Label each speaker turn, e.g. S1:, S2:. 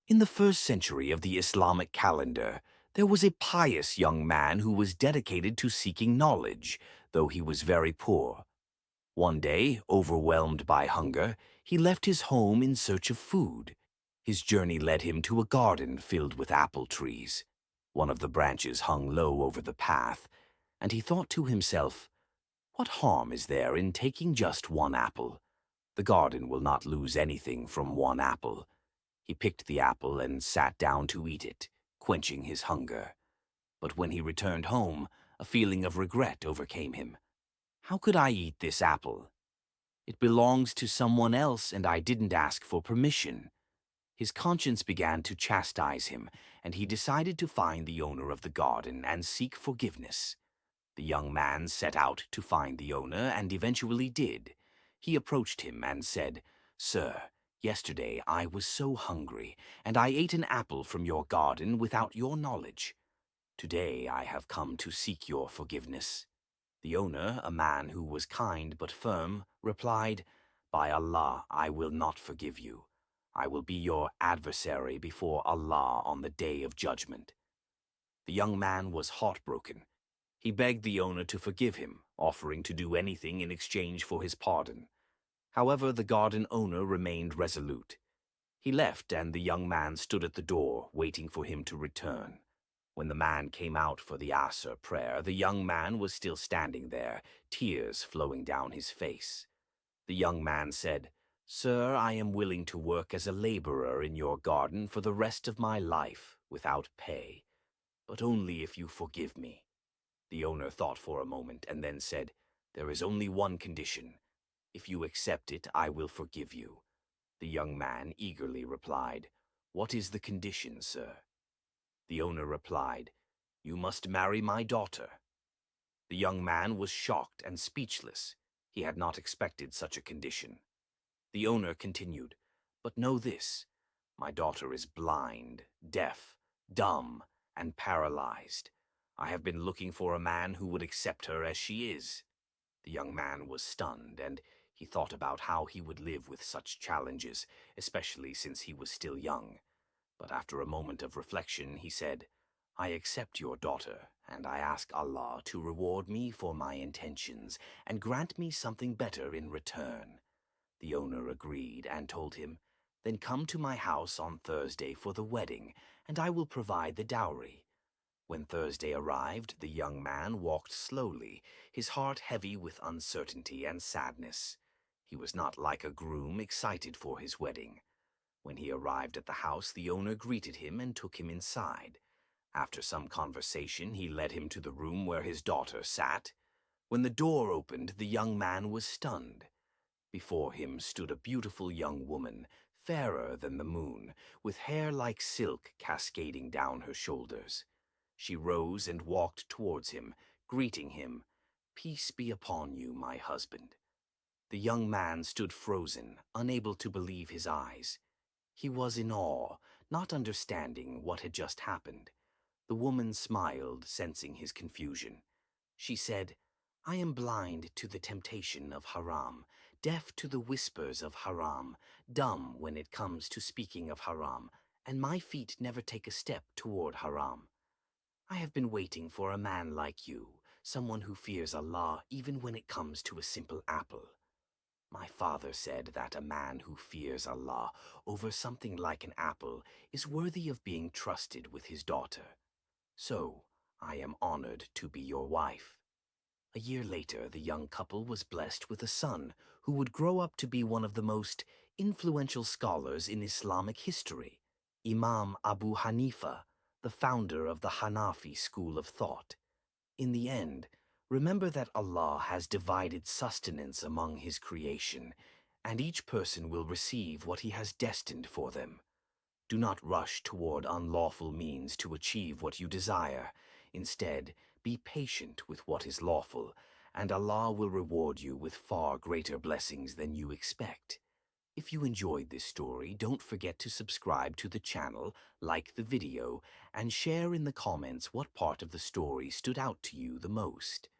S1: In the first century of the Islamic calendar, there was a pious young man who was dedicated to seeking knowledge, though he was very poor. One day, overwhelmed by hunger, he left his home in search of food. His journey led him to a garden filled with apple trees. One of the branches hung low over the path, and he thought to himself, "What harm is there in taking just one apple? The garden will not lose anything from one apple." He picked the apple and sat down to eat it, quenching his hunger. But when he returned home, a feeling of regret overcame him. "How could I eat this apple? It belongs to someone else and I didn't ask for permission." His conscience began to chastise him, and he decided to find the owner of the garden and seek forgiveness. The young man set out to find the owner and eventually did. He approached him and said, "Sir, yesterday I was so hungry, and I ate an apple from your garden without your knowledge. Today I have come to seek your forgiveness." The owner, a man who was kind but firm, replied, "By Allah, I will not forgive you. I will be your adversary before Allah on the day of judgment." The young man was heartbroken. He begged the owner to forgive him, offering to do anything in exchange for his pardon. However, the garden owner remained resolute. He left, and the young man stood at the door, waiting for him to return. When the man came out for the Asr prayer, the young man was still standing there, tears flowing down his face. The young man said, "Sir, I am willing to work as a laborer in your garden for the rest of my life, without pay, but only if you forgive me." The owner thought for a moment and then said, "There is only one condition. If you accept it, I will forgive you." The young man eagerly replied, "What is the condition, sir?" The owner replied, "You must marry my daughter." The young man was shocked and speechless. He had not expected such a condition. The owner continued, "But know this, my daughter is blind, deaf, dumb, and paralyzed. I have been looking for a man who would accept her as she is." The young man was stunned, and he thought about how he would live with such challenges, especially since he was still young. But after a moment of reflection, he said, "I accept your daughter, and I ask Allah to reward me for my intentions and grant me something better in return." The owner agreed and told him, "Then come to my house on Thursday for the wedding, and I will provide the dowry." When Thursday arrived, the young man walked slowly, his heart heavy with uncertainty and sadness. He was not like a groom excited for his wedding. When he arrived at the house, the owner greeted him and took him inside. After some conversation, he led him to the room where his daughter sat. When the door opened, the young man was stunned. Before him stood a beautiful young woman, fairer than the moon, with hair like silk cascading down her shoulders. She rose and walked towards him, greeting him, "Peace be upon you, my husband." The young man stood frozen, unable to believe his eyes. He was in awe, not understanding what had just happened. The woman smiled, sensing his confusion. She said, "I am blind to the temptation of haram, deaf to the whispers of haram, dumb when it comes to speaking of haram, and my feet never take a step toward haram. I have been waiting for a man like you, someone who fears Allah even when it comes to a simple apple. My father said that a man who fears Allah over something like an apple is worthy of being trusted with his daughter. So, I am honored to be your wife." A year later, the young couple was blessed with a son who would grow up to be one of the most influential scholars in Islamic history, Imam Abu Hanifa, the founder of the Hanafi school of thought. In the end, remember that Allah has divided sustenance among His creation, and each person will receive what He has destined for them. Do not rush toward unlawful means to achieve what you desire. Instead, be patient with what is lawful, and Allah will reward you with far greater blessings than you expect. If you enjoyed this story, don't forget to subscribe to the channel, like the video, and share in the comments what part of the story stood out to you the most.